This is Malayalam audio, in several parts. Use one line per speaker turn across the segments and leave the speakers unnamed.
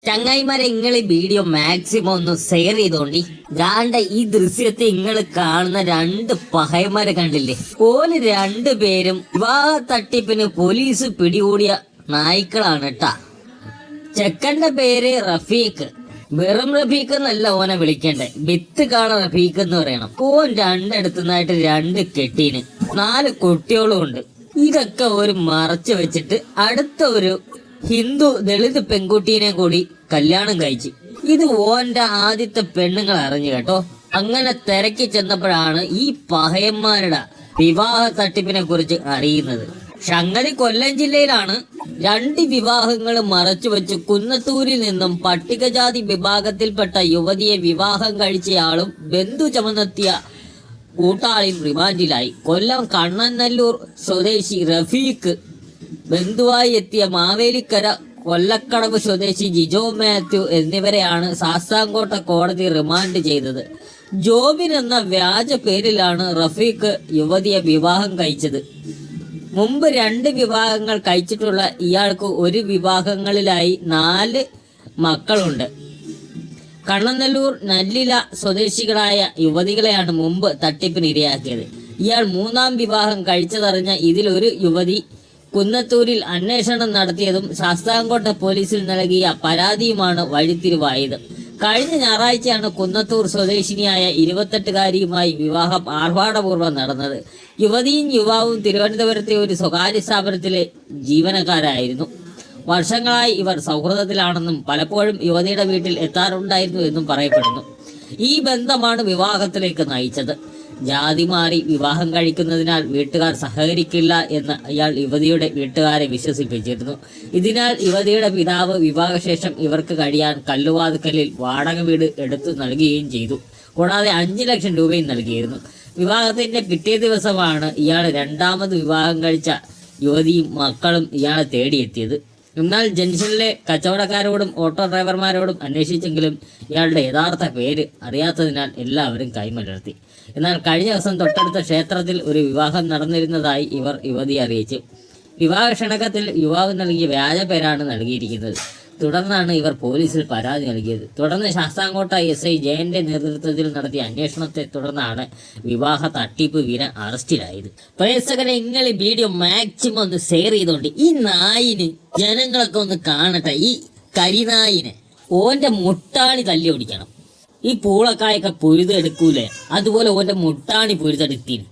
ചങ്ങായിമാരെ ഇങ്ങള് വീഡിയോ മാക്സിമം ഒന്ന് ഷെയർ ചെയ്തോണ്ടി. ഗാണ്ട ഈ ദൃശ്യത്തെ ഇങ്ങള് കാണുന്ന രണ്ട് പഹയന്മാരെ കണ്ടില്ലേ? ഓല് രണ്ടുപേരും വിവാഹ തട്ടിപ്പിന് പോലീസ് പിടികൂടിയ നായ്ക്കളാണ് കേട്ടാ. ചെക്കന്റെ പേര് റഫീഖ്. വെറും റഫീഖ് എന്നല്ല ഓനെ വിളിക്കണ്ടേ, വിത്ത് കാണ റഫീഖ് എന്ന് പറയണം. ഓൻ രണ്ടിടത്തുനിന്നായിട്ട് രണ്ട് കെട്ടീന് 4 കുട്ടികളും ഉണ്ട്. ഇതൊക്കെ ഒരു മറച്ചു വെച്ചിട്ട് അടുത്ത ഒരു ഹിന്ദു ദളിത് പെൺകുട്ടീനെ കൂടി കല്യാണം കഴിച്ചു. ഇത് ഓന്റെ ആദ്യത്തെ പെണ്ണുങ്ങൾ അറിഞ്ഞു കേട്ടോ. അങ്ങനെ തിരക്കി ചെന്നപ്പോഴാണ് ഈ പഹയന്മാരുടെ വിവാഹ തട്ടിപ്പിനെ കുറിച്ച് അറിയുന്നത്. സംഗതി കൊല്ലം ജില്ലയിലാണ്. 2 വിവാഹങ്ങൾ മറച്ചു വെച്ച് കുന്നത്തൂരിൽ നിന്നും പട്ടികജാതി വിഭാഗത്തിൽപ്പെട്ട യുവതിയെ വിവാഹം കഴിച്ചയാളും ബന്ധു ചുമന്നെത്തിയ കൂട്ടാളിയും റിമാൻഡിലായി. കൊല്ലം കണ്ണനല്ലൂർ സ്വദേശി റഫീഖ്, ബന്ധുവായി എത്തിയ മാവേലിക്കര കൊല്ലക്കടവ് സ്വദേശി ജിജോ മാത്യു എന്നിവരെയാണ് ശാസ്താംകോട്ട കോടതി റിമാൻഡ് ചെയ്തത്. ജോബിൻ എന്ന വ്യാജ പേരിലാണ് റഫീഖ് യുവതിയെ വിവാഹം കഴിച്ചത്. മുമ്പ് 2 വിവാഹങ്ങൾ കഴിച്ചിട്ടുള്ള ഇയാൾക്ക് 1 വിവാഹങ്ങളിലായി 4 മക്കളുണ്ട്. കണ്ണനല്ലൂർ നല്ലില സ്വദേശികളായ യുവതികളെയാണ് മുമ്പ് തട്ടിപ്പിന് ഇരയാക്കിയത്. ഇയാൾ 3ാം വിവാഹം കഴിച്ചതറിഞ്ഞ ഇതിലൊരു യുവതി കുന്നത്തൂരിൽ അന്വേഷണം നടത്തിയതും ശാസ്താംകോട്ട പോലീസിൽ നൽകിയ പരാതിയുമാണ് വഴിത്തിരിവായത്. കഴിഞ്ഞ ഞായറാഴ്ചയാണ് കുന്നത്തൂർ സ്വദേശിനിയായ 28-കാരിയുമായി വിവാഹം ആർഭാടപൂർവ്വം നടന്നത്. യുവതിയും യുവാവും തിരുവനന്തപുരത്തെ ഒരു സ്വകാര്യ സ്ഥാപനത്തിലെ ജീവനക്കാരായിരുന്നു. വർഷങ്ങളായി ഇവർ സൗഹൃദത്തിലാണെന്നും പലപ്പോഴും യുവതിയുടെ വീട്ടിൽ എത്താറുണ്ടായിരുന്നു എന്നും പറയപ്പെടുന്നു. ഈ ബന്ധമാണ് വിവാഹത്തിലേക്ക് നയിച്ചത്. ജാതി മാറി വിവാഹം കഴിക്കുന്നതിനാൽ വീട്ടുകാർ സഹകരിക്കില്ല എന്ന് ഇയാൾ യുവതിയുടെ വീട്ടുകാരെ വിശ്വസിപ്പിച്ചിരുന്നു. ഇതിനാൽ യുവതിയുടെ പിതാവ് വിവാഹശേഷം ഇവർക്ക് കഴിയാൻ കല്ലുവാതുക്കലിൽ വാടക വീട് എടുത്തു നൽകുകയും ചെയ്തു. കൂടാതെ 5 ലക്ഷം രൂപയും നൽകിയിരുന്നു. വിവാഹത്തിന്റെ പിറ്റേ ദിവസമാണ് ഇയാൾ 2ാമത് വിവാഹം കഴിച്ച യുവതിയും മക്കളും ഇയാളെ തേടിയെത്തിയത്. എന്നാൽ ജംഗ്ഷനിലെ കച്ചവടക്കാരോടും ഓട്ടോ ഡ്രൈവർമാരോടും അന്വേഷിച്ചെങ്കിലും ഇയാളുടെ യഥാർത്ഥ പേര് അറിയാത്തതിനാൽ എല്ലാവരും കൈമലർത്തി. എന്നാൽ കഴിഞ്ഞ ദിവസം തൊട്ടടുത്ത ക്ഷേത്രത്തിൽ ഒരു വിവാഹം നടന്നിരുന്നതായി ഇവർ യുവതിയെ അറിയിച്ചു. വിവാഹ ക്ഷണകത്തിൽ യുവാവ് നൽകിയ വ്യാജ പേരാണ് നൽകിയിരിക്കുന്നത്. തുടർന്നാണ് ഇവർ പോലീസിൽ പരാതി നൽകിയത്. തുടർന്ന് ശാസ്താംകോട്ട SI ജയന്റെ നേതൃത്വത്തിൽ നടത്തിയ അന്വേഷണത്തെ തുടർന്നാണ് വിവാഹ തട്ടിപ്പ് വീരൻ അറസ്റ്റിലായത്. പ്രേക്ഷകരെ നിങ്ങൾ വീഡിയോ മാക്സിമം ഒന്ന് ഷെയർ ചെയ്തോണ്ട്. ഈ നായിന് ജനങ്ങളൊക്കെ ഒന്ന് കാണട്ടെ. ഈ കരിനായിനെ ഓന്റെ മുട്ടാണി തല്ലി ഓടിക്കണം. ഈ പൂളക്കായൊക്കെ പൊഴുതെടുക്കൂലേ, അതുപോലെ ഓന്റെ മുട്ടാണി പൊഴുതെടുത്തിന്.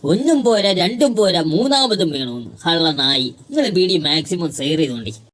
1 പോരാ 2 പോരാ 3ാമതും വേണമെന്ന് കള്ള നായി. നിങ്ങൾ വീഡിയോ മാക്സിമം ഷെയർ ചെയ്തോണ്ടി.